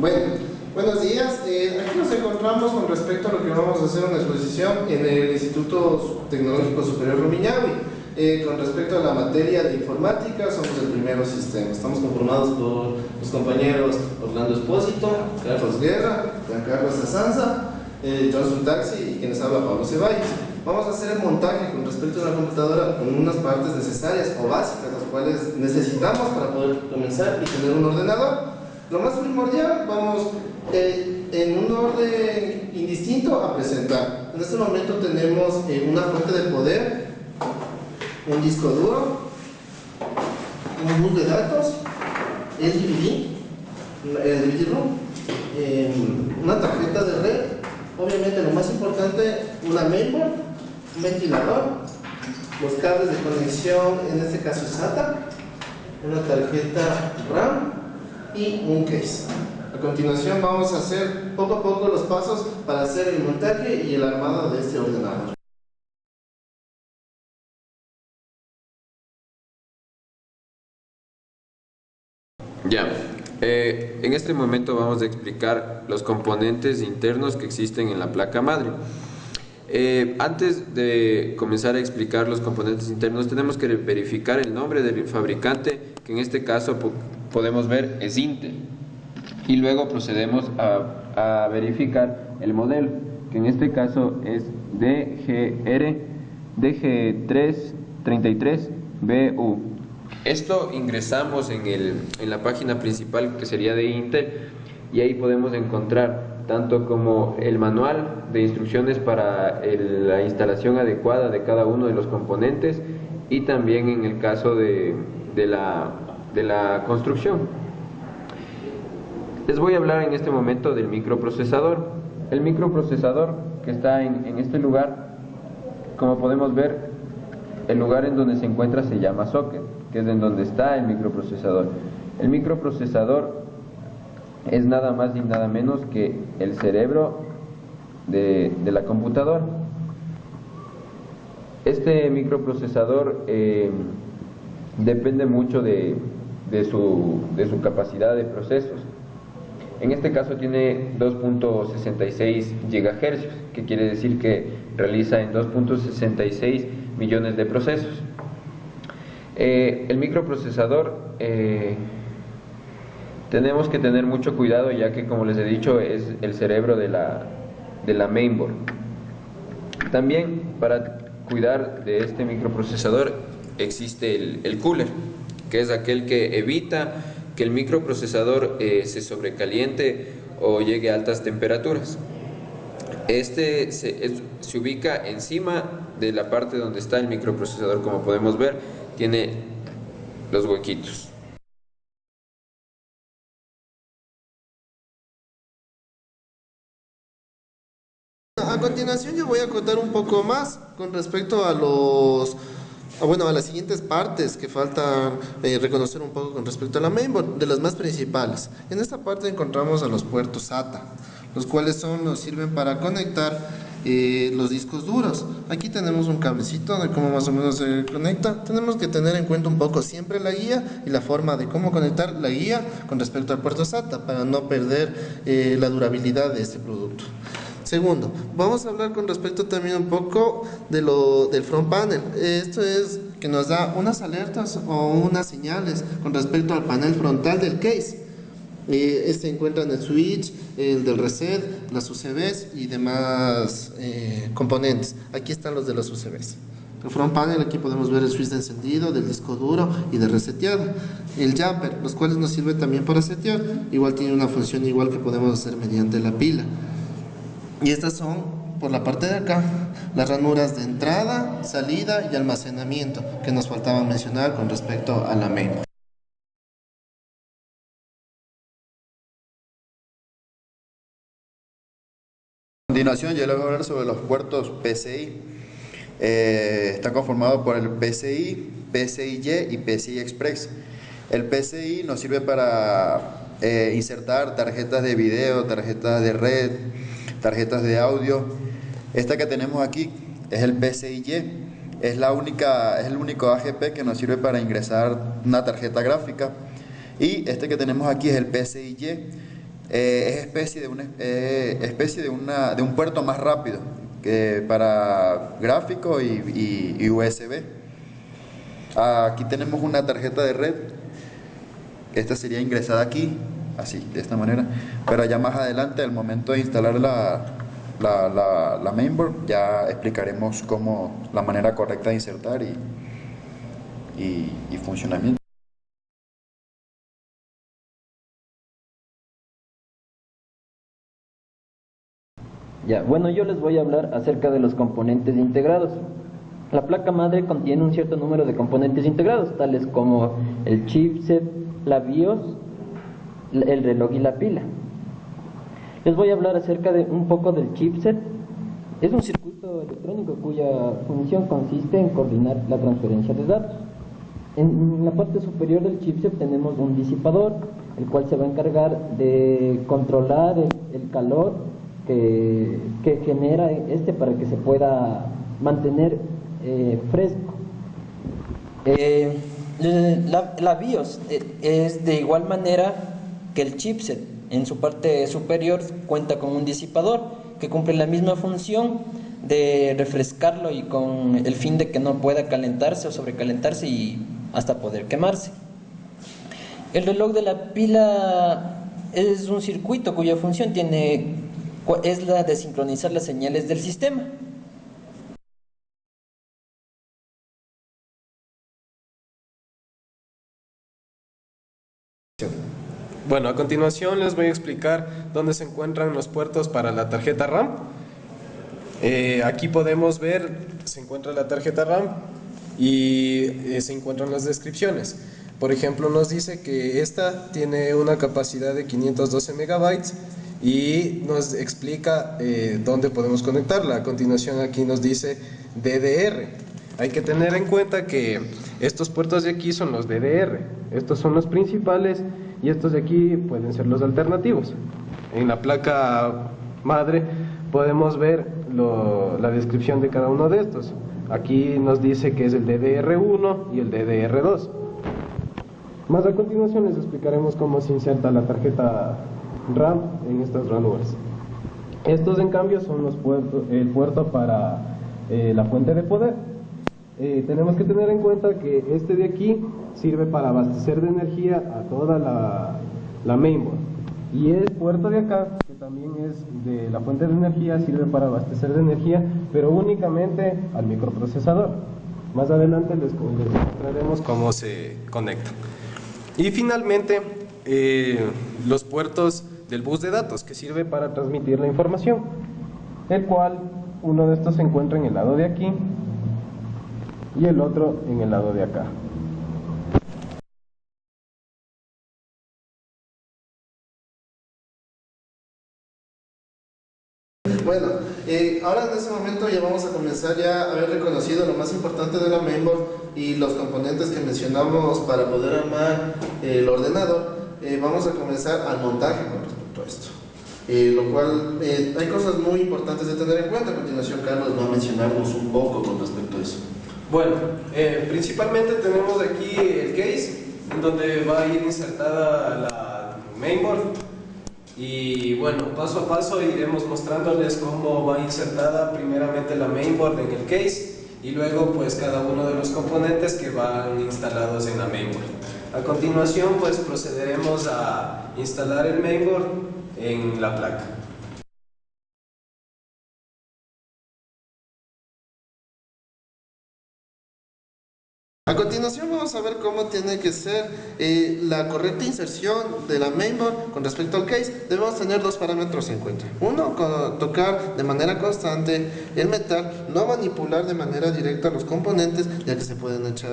Bueno, buenos días. Aquí nos encontramos con respecto a lo que vamos a hacer una exposición en el Instituto Tecnológico Superior Rumiñahui. Con respecto a la materia de informática, somos el primero sistema. Estamos conformados por los compañeros Orlando Espósito, Carlos Guerra, Carlos Asanza, Johnson Taxi y quienes habla Pablo Ceballos. Vamos a hacer el montaje con respecto a una computadora con unas partes necesarias o básicas, las cuales necesitamos para poder comenzar y tener un ordenador. Lo más primordial, vamos en un orden indistinto a presentar. En este momento tenemos una fuente de poder, un disco duro, un bus de datos, el DVD-ROM, una tarjeta de red, obviamente lo más importante, una mainboard, un ventilador, los cables de conexión, en este caso SATA, una tarjeta RAM y un case. A continuación vamos a hacer poco a poco los pasos para hacer el montaje y el armado de este ordenador. Ya, en este momento vamos a explicar los componentes internos que existen en la placa madre. Antes de comenzar a explicar los componentes internos, tenemos que verificar el nombre del fabricante, que en este caso podemos ver es Intel, y luego procedemos a verificar el modelo, que en este caso es DG33BU. Esto ingresamos en la página principal, que sería de Intel, y ahí podemos encontrar tanto como el manual de instrucciones para la instalación adecuada de cada uno de los componentes, y también en el caso de la construcción. Les voy a hablar en este momento del microprocesador. El microprocesador que está en este lugar, como podemos ver, el lugar en donde se encuentra se llama socket, que es en donde está el microprocesador. El microprocesador es nada más y nada menos que el cerebro de la computadora. Este microprocesador depende mucho de su capacidad de procesos. En este caso tiene 2.66 GHz, que quiere decir que realiza en 2.66 millones de procesos. El microprocesador tenemos que tener mucho cuidado, ya que, como les he dicho, es el cerebro de la mainboard. También, para cuidar de este microprocesador, existe el cooler, que es aquel que evita que el microprocesador se sobrecaliente o llegue a altas temperaturas. Este se ubica encima de la parte donde está el microprocesador. Como podemos ver, tiene los huequitos. A continuación yo voy a contar un poco más con respecto a las siguientes partes que falta reconocer un poco con respecto a la mainboard, de las más principales. En esta parte encontramos a los puertos SATA, los cuales nos sirven para conectar los discos duros. Aquí tenemos un cablecito de cómo más o menos se conecta. Tenemos que tener en cuenta un poco siempre la guía y la forma de cómo conectar la guía con respecto al puerto SATA, para no perder la durabilidad de este producto. Segundo, vamos a hablar con respecto también un poco del front panel. Esto es que nos da unas alertas o unas señales con respecto al panel frontal del case. Se encuentran el switch, el del reset, las UCBs y demás componentes. Aquí están los de las UCBs. El front panel, aquí podemos ver el switch de encendido, del disco duro y de reseteado. El jumper, los cuales nos sirven también para setear. Igual tiene una función igual que podemos hacer mediante la pila. Y estas son, por la parte de acá, las ranuras de entrada, salida y almacenamiento que nos faltaba mencionar con respecto a la mainboard. A continuación yo les voy a hablar sobre los puertos PCI. Está conformado por el PCI, PCIe y PCI Express. El PCI nos sirve para insertar tarjetas de video, tarjetas de red, tarjetas de audio. Esta que tenemos aquí es el PCIe, es el único AGP que nos sirve para ingresar una tarjeta gráfica. Y este que tenemos aquí es el PCIe, es especie de un puerto más rápido que para gráfico y USB. Aquí tenemos una tarjeta de red. Esta sería ingresada aquí, así, de esta manera. Pero ya más adelante, al momento de instalar la mainboard, ya explicaremos cómo la manera correcta de insertar y funcionamiento. Ya, bueno, yo les voy a hablar acerca de los componentes integrados. La placa madre contiene un cierto número de componentes integrados, tales como el chipset, la BIOS, el reloj y la pila. Les voy a hablar acerca de un poco del chipset. Es un circuito electrónico cuya función consiste en coordinar la transferencia de datos. En la parte superior del chipset tenemos un disipador, el cual se va a encargar de controlar el calor que genera para que se pueda mantener fresco. La BIOS es de igual manera que el chipset. En su parte superior cuenta con un disipador que cumple la misma función de refrescarlo y con el fin de que no pueda calentarse o sobrecalentarse y hasta poder quemarse. El reloj de la pila es un circuito cuya función es la de sincronizar las señales del sistema. Bueno, a continuación les voy a explicar dónde se encuentran los puertos para la tarjeta RAM. Aquí podemos ver, se encuentra la tarjeta RAM y se encuentran las descripciones. Por ejemplo, nos dice que esta tiene una capacidad de 512 megabytes y nos explica dónde podemos conectarla. A continuación aquí nos dice DDR. Hay que tener en cuenta que estos puertos de aquí son los DDR. Estos son los principales y estos de aquí pueden ser los alternativos. En la placa madre podemos ver la descripción de cada uno de estos. Aquí nos dice que es el DDR1 y el DDR2. Más a continuación les explicaremos cómo se inserta la tarjeta RAM en estas ranures. Estos en cambio son el puerto para la fuente de poder. Tenemos que tener en cuenta que este de aquí sirve para abastecer de energía a toda la mainboard, y el puerto de acá, que también es de la fuente de energía, sirve para abastecer de energía, pero únicamente al microprocesador. Más adelante les mostraremos cómo se conecta. Y finalmente los puertos del bus de datos, que sirve para transmitir la información, el cual uno de estos se encuentra en el lado de aquí y el otro en el lado de acá. Bueno, ahora en este momento ya vamos a comenzar ya a haber reconocido lo más importante de la mainboard y los componentes que mencionamos para poder armar el ordenador. Vamos a comenzar al montaje con respecto a esto. Lo cual hay cosas muy importantes de tener en cuenta. A continuación Carlos va a mencionarnos un poco con respecto a eso. Bueno, principalmente tenemos aquí el case, en donde va a ir insertada la mainboard. Y bueno, paso a paso iremos mostrándoles cómo va insertada primeramente la mainboard en el case y luego pues cada uno de los componentes que van instalados en la mainboard. A continuación pues procederemos a instalar el mainboard en la placa. A continuación vamos a ver cómo tiene que ser la correcta inserción de la mainboard con respecto al case. Debemos tener dos parámetros en cuenta. Uno, tocar de manera constante el metal, no manipular de manera directa los componentes, ya que se pueden echar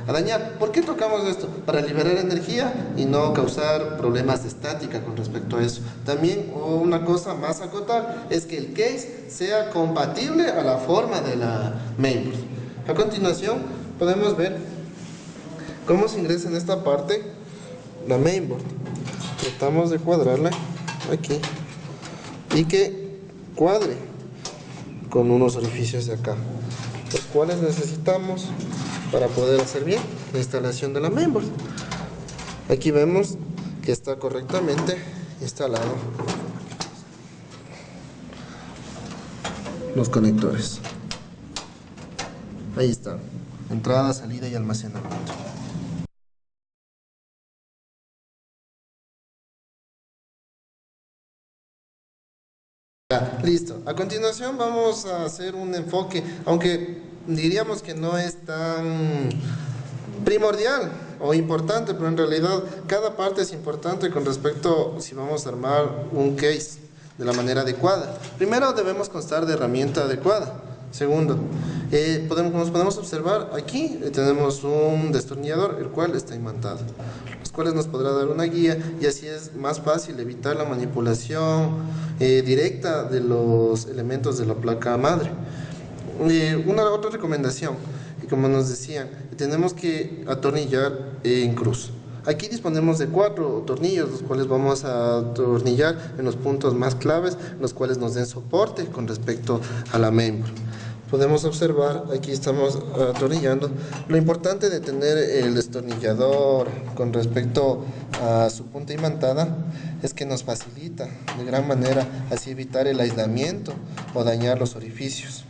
a dañar. ¿Por qué tocamos esto? Para liberar energía y no causar problemas de estática con respecto a eso. También una cosa más a acotar es que el case sea compatible a la forma de la mainboard. A continuación podemos ver cómo se ingresa en esta parte la mainboard. Tratamos de cuadrarla aquí y que cuadre con unos orificios de acá, los cuales necesitamos para poder hacer bien la instalación de la mainboard. Aquí vemos que está correctamente instalado los conectores. Ahí está, entrada, salida y almacenamiento. Ya, listo. A continuación vamos a hacer un enfoque, aunque diríamos que no es tan primordial o importante, pero en realidad cada parte es importante con respecto si vamos a armar un case de la manera adecuada. Primero debemos constar de herramienta adecuada. Segundo, como podemos observar aquí tenemos un destornillador el cual está imantado, los cuales nos podrá dar una guía y así es más fácil evitar la manipulación directa de los elementos de la placa madre. Una otra recomendación, y como nos decían, tenemos que atornillar en cruz. Aquí disponemos de 4 tornillos, los cuales vamos a atornillar en los puntos más claves, los cuales nos den soporte con respecto a la mainboard. Podemos observar, aquí estamos atornillando. Lo importante de tener el destornillador con respecto a su punta imantada es que nos facilita de gran manera así evitar el aislamiento o dañar los orificios.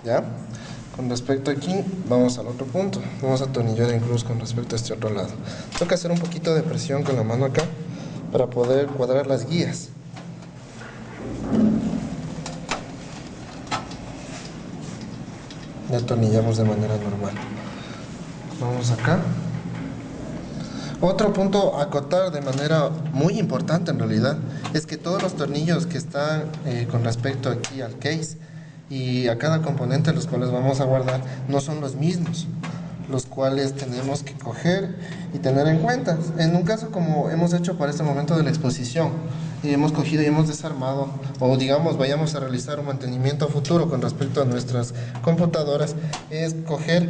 ¿Ya? Con respecto aquí, vamos al otro punto. Vamos a atornillar en cruz con respecto a este otro lado. Tengo que hacer un poquito de presión con la mano acá para poder cuadrar las guías. Y atornillamos de manera normal. Vamos acá. Otro punto a acotar de manera muy importante en realidad es que todos los tornillos que están con respecto aquí al case y a cada componente los cuales vamos a guardar no son los mismos, los cuales tenemos que coger y tener en cuenta. En un caso como hemos hecho para este momento de la exposición, y hemos cogido y hemos desarmado, o digamos vayamos a realizar un mantenimiento futuro con respecto a nuestras computadoras, es coger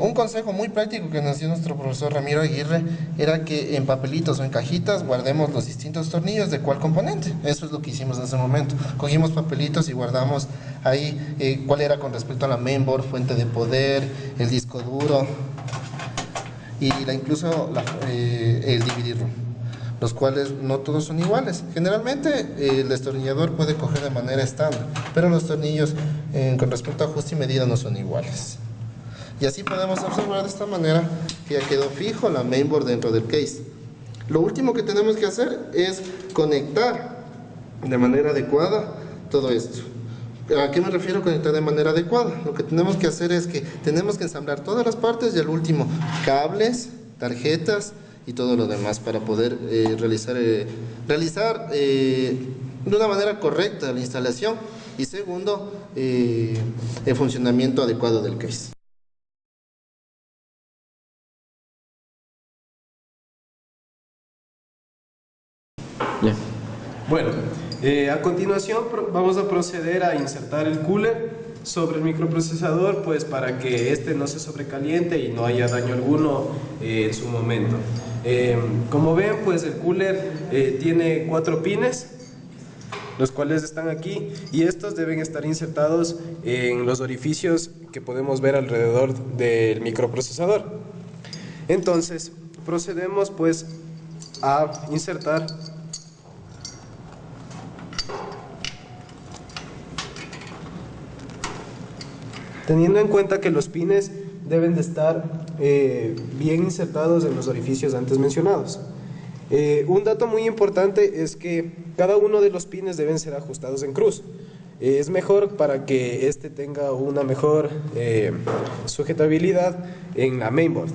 un consejo muy práctico que nos dio nuestro profesor Ramiro Aguirre, era que en papelitos o en cajitas guardemos los distintos tornillos de cuál componente. Eso es lo que hicimos en ese momento. Cogimos papelitos y guardamos ahí cuál era con respecto a la mainboard, fuente de poder, el disco duro y incluso el DVD-ROM, los cuales no todos son iguales. Generalmente el destornillador puede coger de manera estándar, pero los tornillos con respecto a ajuste y medida no son iguales. Y así podemos observar de esta manera que ya quedó fijo la mainboard dentro del case. Lo último que tenemos que hacer es conectar de manera adecuada todo esto. ¿A qué me refiero conectar de manera adecuada? Lo que tenemos que hacer es que tenemos que ensamblar todas las partes y al último cables, tarjetas y todo lo demás para poder realizar de una manera correcta la instalación y segundo, el funcionamiento adecuado del case. Ya. Bueno, a continuación vamos a proceder a insertar el cooler sobre el microprocesador, pues para que este no se sobrecaliente y no haya daño alguno en su momento. Como ven, pues el cooler tiene 4 pines, los cuales están aquí, y estos deben estar insertados en los orificios que podemos ver alrededor del microprocesador. Entonces, procedemos pues a insertar teniendo en cuenta que los pines deben de estar bien insertados en los orificios antes mencionados. Un dato muy importante es que cada uno de los pines deben ser ajustados en cruz. Es mejor para que este tenga una mejor sujetabilidad en la mainboard.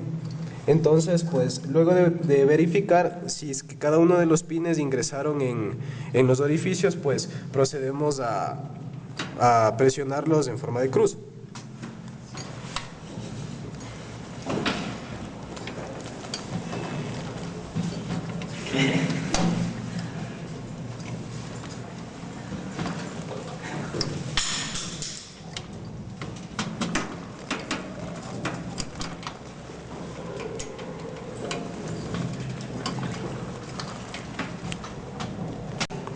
Entonces, pues luego de verificar si es que cada uno de los pines ingresaron en los orificios, pues procedemos a presionarlos en forma de cruz.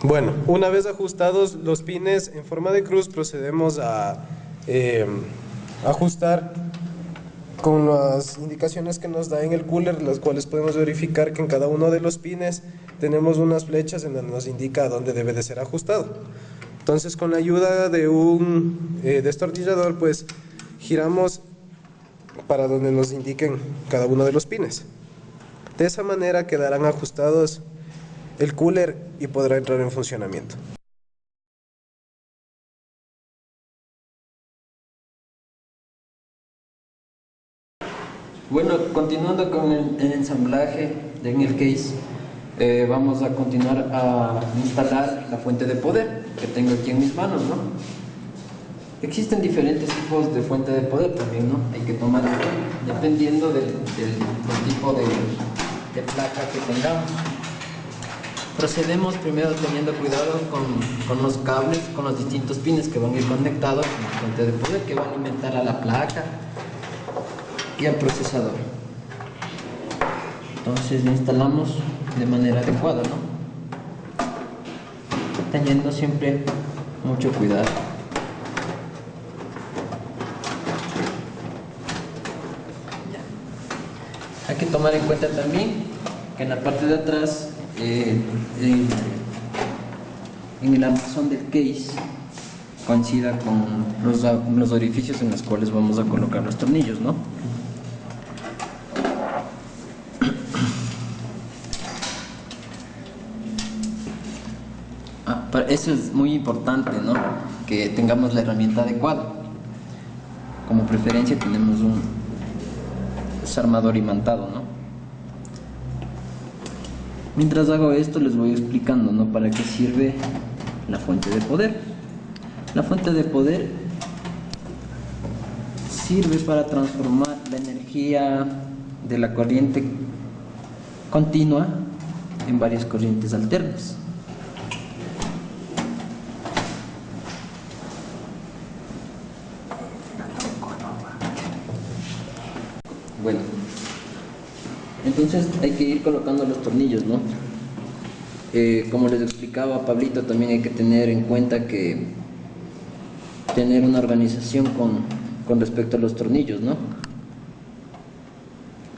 Bueno, una vez ajustados los pines en forma de cruz, procedemos a ajustar con las indicaciones que nos da en el cooler, las cuales podemos verificar que en cada uno de los pines tenemos unas flechas en donde nos indica dónde debe de ser ajustado. Entonces, con la ayuda de un destornillador, pues giramos para donde nos indiquen cada uno de los pines. De esa manera quedarán ajustados el cooler y podrá entrar en funcionamiento. Bueno, continuando con el ensamblaje en el case, vamos a continuar a instalar la fuente de poder que tengo aquí en mis manos, ¿no? Existen diferentes tipos de fuente de poder también, ¿no? Hay que tomar en cuenta, dependiendo del tipo de placa que tengamos. Procedemos primero teniendo cuidado con los cables, con los distintos pines que van a ir conectados con la fuente de poder que va a alimentar a la placa y al procesador. Entonces lo instalamos de manera adecuada, ¿no? Teniendo siempre mucho cuidado. Ya. Hay que tomar en cuenta también que en la parte de atrás, en el armazón del case, coincida con los orificios en los cuales vamos a colocar los tornillos, ¿no? Eso es muy importante, ¿no? Que tengamos la herramienta adecuada. Como preferencia tenemos un desarmador imantado, ¿no? Mientras hago esto les voy explicando, ¿no? Para qué sirve la fuente de poder. La fuente de poder sirve para transformar la energía de la corriente continua en varias corrientes alternas. Bueno, entonces hay que ir colocando los tornillos, ¿no? Como les explicaba Pablito, también hay que tener en cuenta que tener una organización con respecto a los tornillos, ¿no?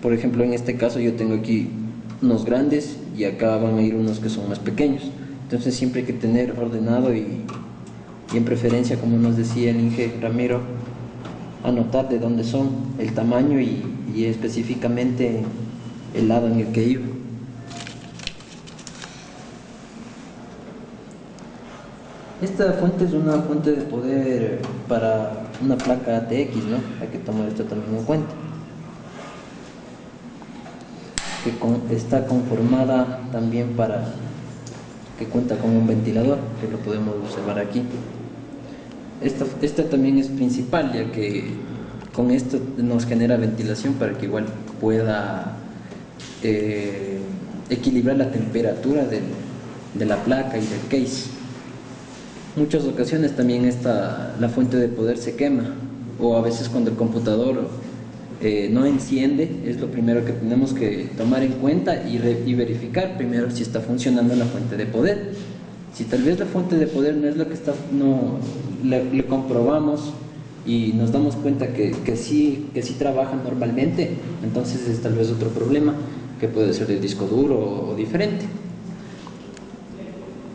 Por ejemplo, en este caso yo tengo aquí unos grandes y acá van a ir unos que son más pequeños. Entonces siempre hay que tener ordenado y en preferencia, como nos decía el Inge Ramiro, anotar de dónde son, el tamaño y específicamente el lado en el que iba. Esta fuente es una fuente de poder para una placa ATX, ¿no? Hay que tomar esto también en cuenta. Que está conformada también que cuenta con un ventilador, que lo podemos observar aquí. Esta también es principal, ya que con esto nos genera ventilación para que igual pueda equilibrar la temperatura de la placa y del case. Muchas ocasiones también la fuente de poder se quema, o a veces cuando el computador no enciende, es lo primero que tenemos que tomar en cuenta y verificar primero si está funcionando la fuente de poder. Si tal vez la fuente de poder no es lo que está, le comprobamos y nos damos cuenta que sí trabaja normalmente, entonces es tal vez otro problema que puede ser del disco duro o diferente.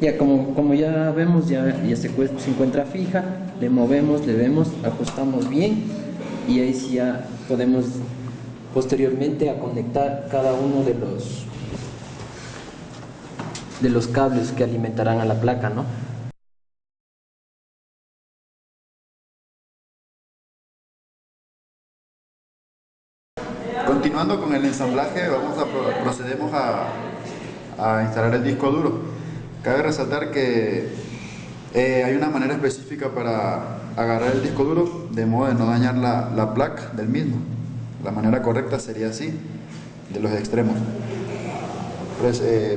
Ya como ya vemos, ya se encuentra fija, le movemos, le vemos, ajustamos bien y ahí sí ya podemos posteriormente a conectar cada uno de los cables que alimentarán a la placa, ¿no? Continuando con el ensamblaje, procedemos a instalar el disco duro. Cabe resaltar que hay una manera específica para agarrar el disco duro, de modo de no dañar la placa del mismo. La manera correcta sería así, de los extremos.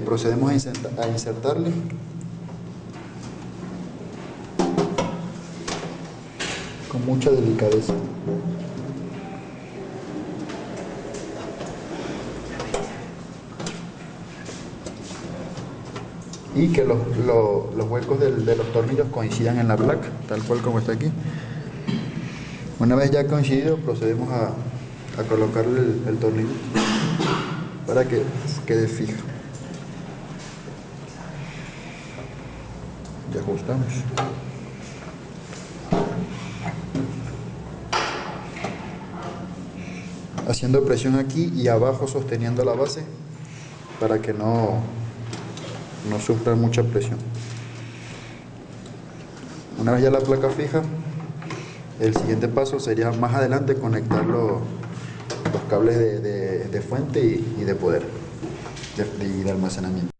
Procedemos a insertarle. Con mucha delicadeza. Y que los huecos de los tornillos coincidan en la placa, tal cual como está aquí. Una vez ya coincidido, procedemos a colocarle el tornillo para que quede fija. Ya ajustamos. Haciendo presión aquí y abajo sosteniendo la base para que no sufra mucha presión. Una vez ya la placa fija, el siguiente paso sería más adelante conectar los cables de fuente y de poder y de almacenamiento.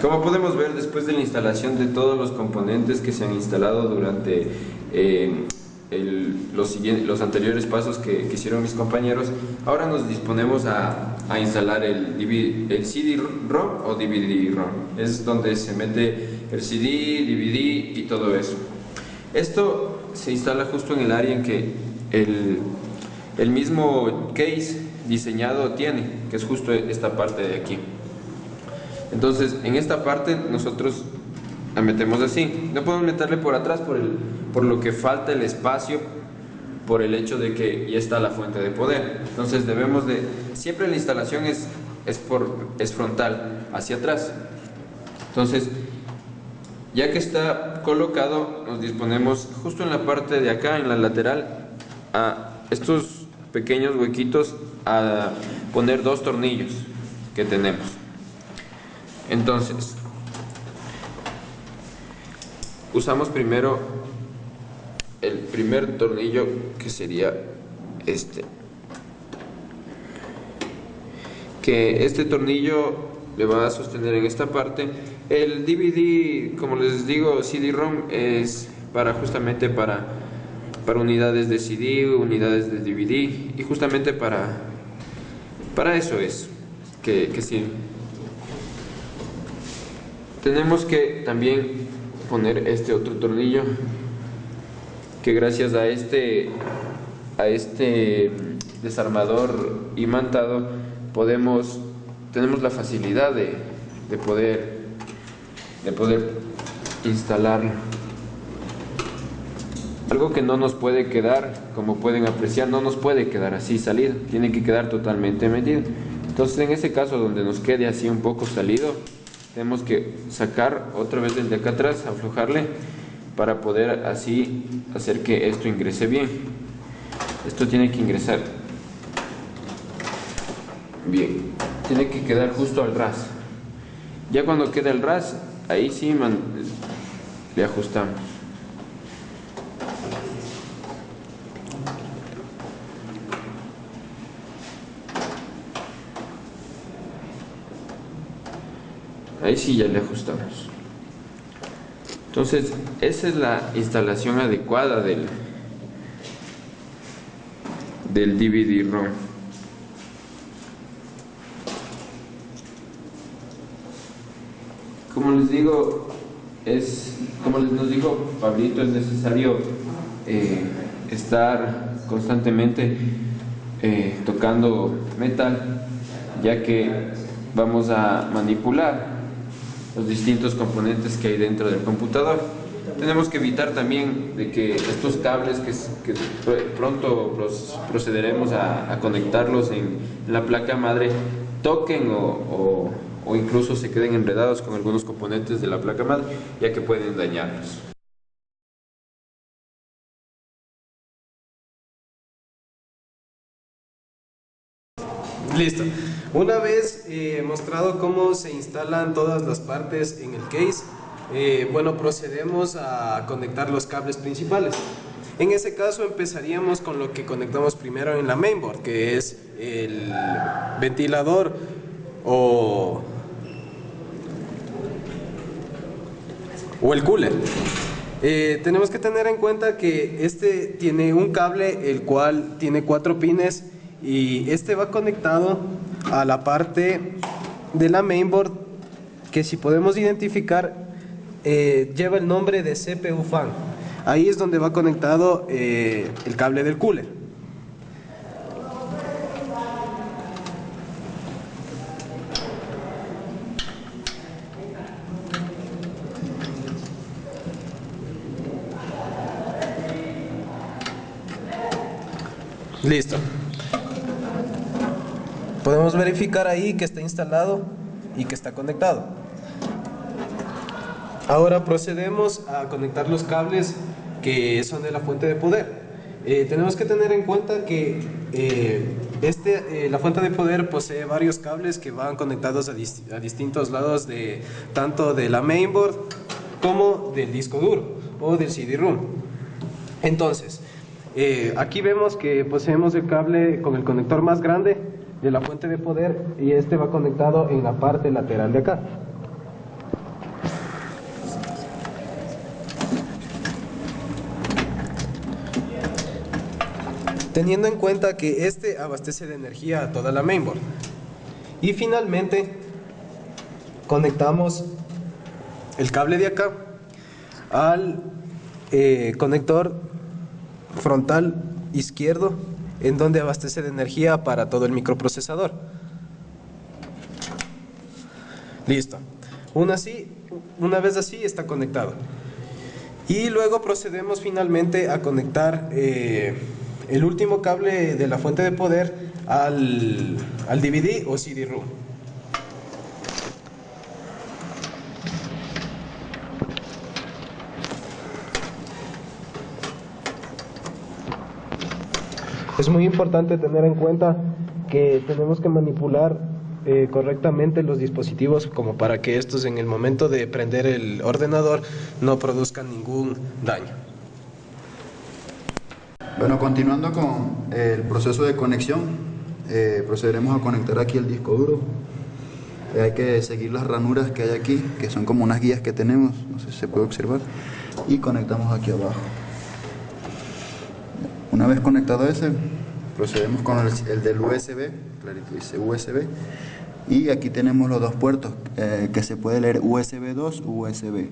Como podemos ver, después de la instalación de todos los componentes que se han instalado durante los anteriores pasos que hicieron mis compañeros, ahora nos disponemos a instalar el CD-ROM o DVD-ROM. Es donde se mete el CD, DVD y todo eso. Esto se instala justo en el área en que el mismo case diseñado tiene, que es justo esta parte de aquí. Entonces, en esta parte nosotros la metemos así. No podemos meterle por atrás por lo que falta el espacio, por el hecho de que ya está la fuente de poder. Entonces debemos de... Siempre la instalación es frontal, hacia atrás. Entonces, ya que está colocado, nos disponemos justo en la parte de acá, en la lateral, a estos pequeños huequitos, a poner 2 tornillos que tenemos. Entonces, usamos primero el primer tornillo, que sería este. Que este tornillo le va a sostener en esta parte. El DVD, como les digo, CD-ROM es justamente para unidades de CD, unidades de DVD, y justamente para eso es que sí. Tenemos que también poner este otro tornillo, que gracias a este desarmador imantado tenemos la facilidad de poder instalarlo. Algo que no nos puede quedar, como pueden apreciar, no nos puede quedar así salido, tiene que quedar totalmente metido. Entonces, en ese caso donde nos quede así un poco salido, tenemos que sacar otra vez desde acá atrás, aflojarle, para poder así hacer que esto ingrese bien. Esto tiene que ingresar bien, tiene que quedar justo al ras. Ya cuando quede al ras, ahí sí le ajustamos. Ahí sí ya le ajustamos. Entonces, esa es la instalación adecuada del DVD-ROM. Como les digo, como nos dijo Pablito, es necesario estar constantemente tocando metal, ya que vamos a manipular los distintos componentes que hay dentro del computador. Tenemos que evitar también de que estos cables que pronto procederemos a conectarlos en la placa madre toquen o incluso se queden enredados con algunos componentes de la placa madre, ya que pueden dañarlos. Listo. Una vez mostrado cómo se instalan todas las partes en el case, bueno, procedemos a conectar los cables principales. En ese caso empezaríamos con lo que conectamos primero en la mainboard, que es el ventilador o el cooler. Tenemos que tener en cuenta que este tiene un cable el cual tiene 4 pines, y este va conectado a la parte de la mainboard, que si podemos identificar lleva el nombre de CPU fan. Ahí es donde va conectado el cable del cooler. Listo. Podemos verificar ahí que está instalado y que está conectado. Ahora procedemos a conectar los cables que son de la fuente de poder. Tenemos que tener en cuenta que la fuente de poder posee varios cables que van conectados a distintos lados tanto de la mainboard como del disco duro o del CD-ROM. Entonces, aquí vemos que poseemos el cable con el conector más grande de la fuente de poder y este va conectado en la parte lateral de acá. Teniendo en cuenta que este abastece de energía a toda la mainboard. Y finalmente conectamos el cable de acá al conector frontal izquierdo, en donde abastece de energía para todo el microprocesador. Listo. Una vez así está conectado. Y luego procedemos finalmente a conectar el último cable de la fuente de poder al DVD o CD-ROM. Es muy importante tener en cuenta que tenemos que manipular correctamente los dispositivos como para que estos en el momento de prender el ordenador no produzcan ningún daño. Bueno, continuando con el proceso de conexión, procederemos a conectar aquí el disco duro. Hay que seguir las ranuras que hay aquí, que son como unas guías que tenemos, no sé si se puede observar, y conectamos aquí abajo. Una vez conectado ese, procedemos con el del USB, clarito dice USB, y aquí tenemos los dos puertos que se puede leer USB 2 USB.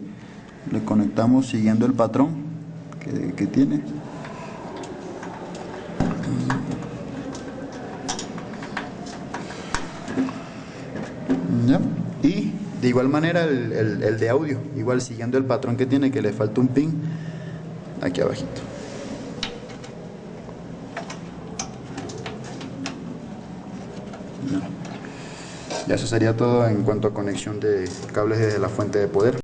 Le conectamos siguiendo el patrón que tiene. ¿Ya? Y de igual manera el de audio, igual siguiendo el patrón que tiene, que le falta un pin aquí abajito. Ya eso sería todo en cuanto a conexión de cables desde la fuente de poder.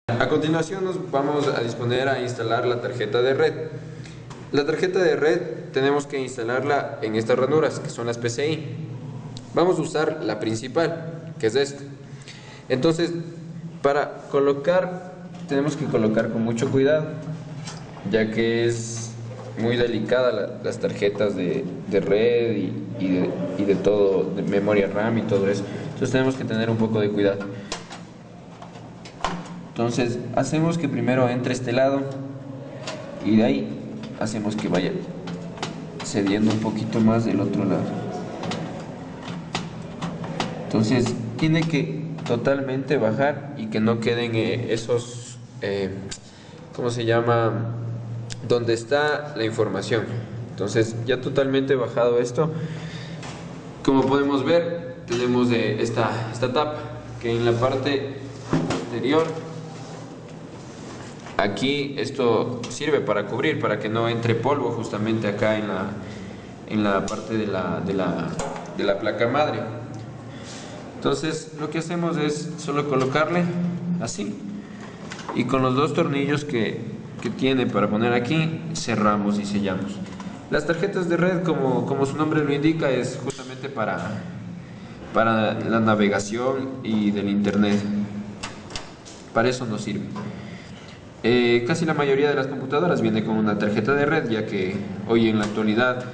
A continuación nos vamos a disponer a instalar la tarjeta de red. La tarjeta de red tenemos que instalarla en estas ranuras, que son las PCI. Vamos a usar la principal, que es esta. Entonces, para colocar, tenemos que colocar con mucho cuidado, ya que es muy delicada las tarjetas de red y de todo, de memoria RAM y todo eso. Entonces tenemos que tener un poco de cuidado. Entonces hacemos que primero entre este lado y de ahí hacemos que vaya cediendo un poquito más del otro lado. Entonces tiene que totalmente bajar y que no queden esos, ¿cómo se llama? Donde está la información. Entonces ya totalmente bajado esto, como podemos ver, tenemos esta tapa que en la parte exterior, aquí esto sirve para cubrir, para que no entre polvo justamente acá en la parte de la placa madre. Entonces lo que hacemos es solo colocarle así y con los dos tornillos que tiene para poner aquí, cerramos y sellamos. Las tarjetas de red, como su nombre lo indica, es justamente para la navegación y del internet. Para eso nos sirve. Casi la mayoría de las computadoras viene con una tarjeta de red, ya que hoy en la actualidad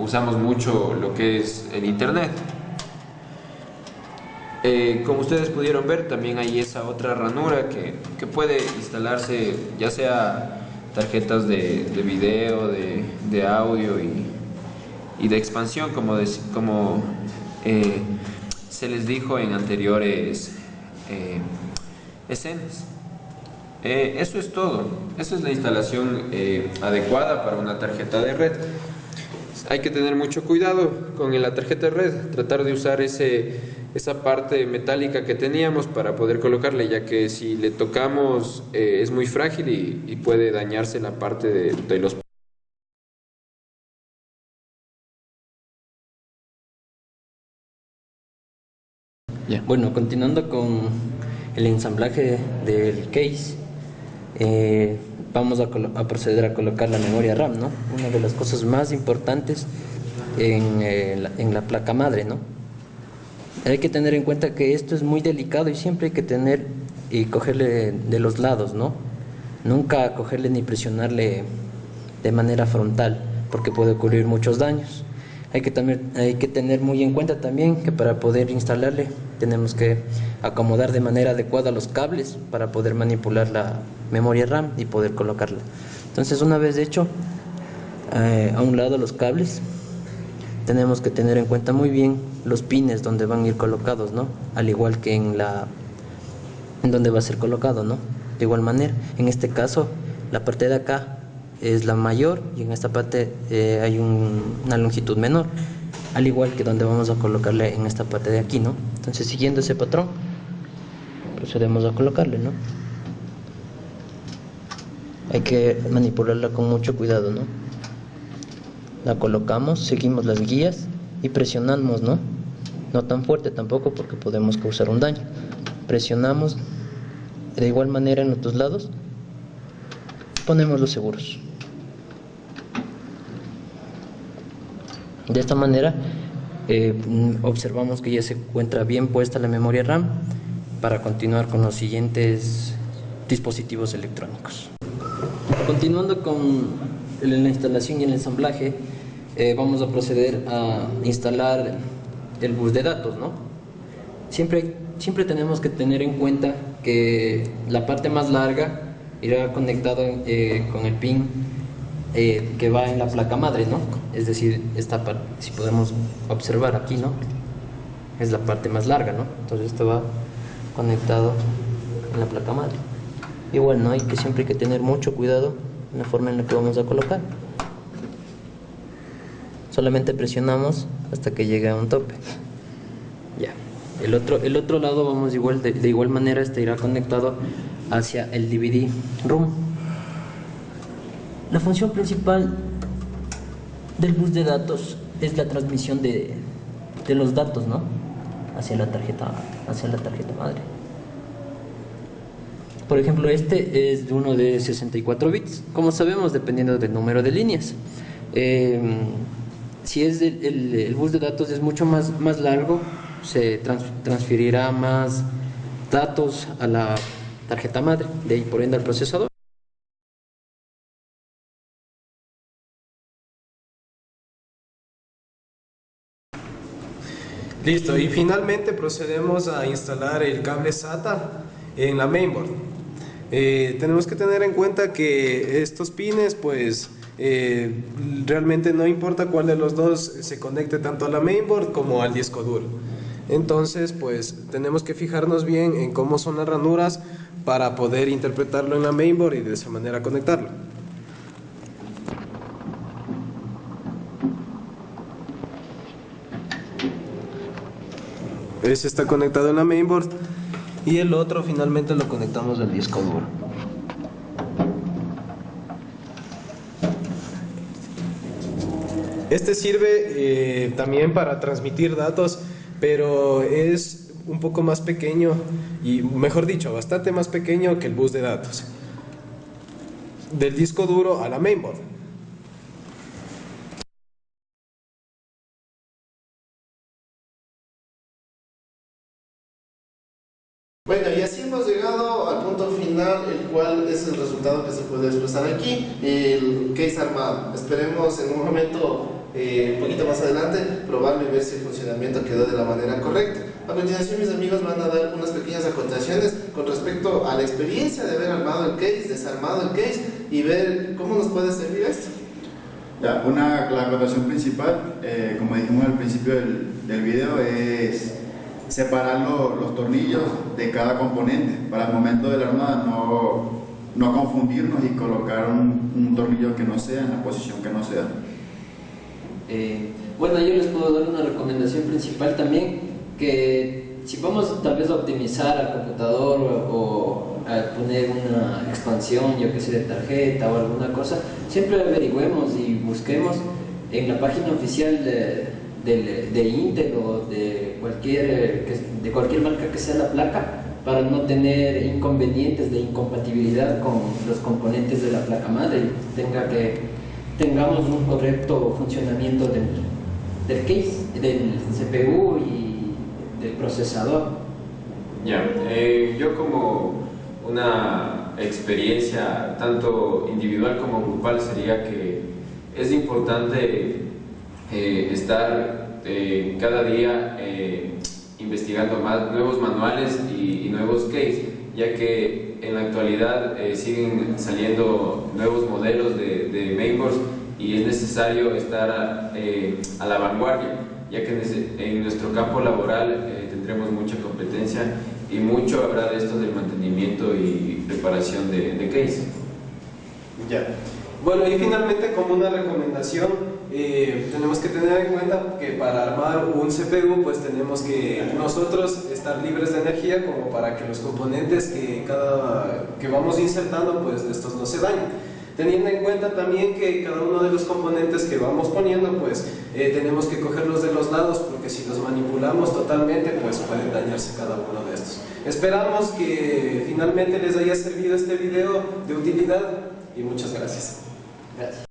usamos mucho lo que es el internet. Como ustedes pudieron ver, también hay esa otra ranura que puede instalarse, ya sea tarjetas de video, de audio y de expansión, como se les dijo en anteriores escenas. Eso es todo. Esa es la instalación adecuada para una tarjeta de red. Hay que tener mucho cuidado con la tarjeta de red, tratar de usar ese esa parte metálica que teníamos para poder colocarle, ya que si le tocamos es muy frágil y puede dañarse la parte de los... Ya. Bueno, continuando con el ensamblaje del case, vamos a proceder a colocar la memoria RAM, ¿no? Una de las cosas más importantes en la placa madre, ¿no? Hay que tener en cuenta que esto es muy delicado y siempre hay que tener y cogerle de los lados, ¿no? Nunca cogerle ni presionarle de manera frontal, porque puede ocurrir muchos daños. Hay que tener muy en cuenta también que para poder instalarle tenemos que acomodar de manera adecuada los cables para poder manipular la memoria RAM y poder colocarla. Entonces, una vez hecho a un lado los cables, tenemos que tener en cuenta muy bien los pines donde van a ir colocados, ¿no? Al igual que en donde va a ser colocado, ¿no? De igual manera, en este caso, la parte de acá es la mayor y en esta parte hay una longitud menor, al igual que donde vamos a colocarle en esta parte de aquí, ¿no? Entonces, siguiendo ese patrón, procedemos a colocarle, ¿no? Hay que manipularla con mucho cuidado, ¿no? La colocamos, seguimos las guías y presionamos, ¿no? No tan fuerte tampoco porque podemos causar un daño. Presionamos de igual manera en otros lados, ponemos los seguros. De esta manera observamos que ya se encuentra bien puesta la memoria RAM para continuar con los siguientes dispositivos electrónicos. Continuando con la instalación y el ensamblaje, vamos a proceder a instalar el bus de datos, ¿no? Siempre tenemos que tener en cuenta que la parte más larga irá conectada con el pin que va en la placa madre, ¿no? Es decir, esta parte, si podemos observar aquí, ¿no? Es la parte más larga, ¿no? Entonces esto va conectado en la placa madre. Y bueno, siempre hay que tener mucho cuidado en la forma en la que vamos a colocar. Solamente presionamos hasta que llegue a un tope. Ya. El otro lado vamos de igual manera, este irá conectado hacia el DVD ROM. La función principal del bus de datos es la transmisión de los datos, ¿no? Hacia la tarjeta madre. Por ejemplo, este es uno de 64 bits, como sabemos, dependiendo del número de líneas. Si es el bus de datos es mucho más largo, se transferirá más datos a la tarjeta madre, de ahí por ende al procesador. Listo, y finalmente procedemos a instalar el cable SATA en la mainboard. Tenemos que tener en cuenta que estos pines, pues realmente no importa cuál de los dos se conecte tanto a la mainboard como al disco duro. Entonces, pues tenemos que fijarnos bien en cómo son las ranuras para poder interpretarlo en la mainboard y de esa manera conectarlo. Ese está conectado en la mainboard y el otro finalmente lo conectamos al disco duro. Este sirve también para transmitir datos, pero es un poco más pequeño y, mejor dicho, bastante más pequeño que el bus de datos del disco duro a la mainboard. Bueno, y así hemos llegado al punto final, el cual es el resultado que se puede expresar aquí, el case armado. Esperemos en un momento, un poquito más adelante, probarlo y ver si el funcionamiento quedó de la manera correcta. A continuación, mis amigos van a dar unas pequeñas acotaciones con respecto a la experiencia de haber armado el case, desarmado el case y ver cómo nos puede servir esto. Ya, la acotación principal, como dijimos al principio del video, es separar los tornillos de cada componente para el momento de la armada no confundirnos y colocar un tornillo que no sea en la posición que no sea. Bueno, yo les puedo dar una recomendación principal también, que si vamos tal vez a optimizar al computador o a poner una expansión, yo que sé, de tarjeta o alguna cosa, siempre averigüemos y busquemos en la página oficial de Intel o de cualquier marca que sea la placa, para no tener inconvenientes de incompatibilidad con los componentes de la placa madre y tengamos un correcto funcionamiento del case, del CPU y del procesador. Ya, yo como una experiencia tanto individual como grupal sería que es importante estar cada día investigando más nuevos manuales y nuevos case, ya que en la actualidad siguen saliendo nuevos modelos de mainboards y es necesario estar a la vanguardia, ya que en nuestro campo laboral tendremos mucha competencia y mucho habrá de esto del mantenimiento y preparación de case. Ya. Bueno, y finalmente, como una recomendación, tenemos que tener en cuenta que para armar un CPU pues tenemos que nosotros estar libres de energía como para que los componentes que vamos insertando pues estos no se dañen. Teniendo en cuenta también que cada uno de los componentes que vamos poniendo pues tenemos que cogerlos de los lados, porque si los manipulamos totalmente pues pueden dañarse cada uno de estos. Esperamos que finalmente les haya servido este video de utilidad y muchas gracias. Gracias.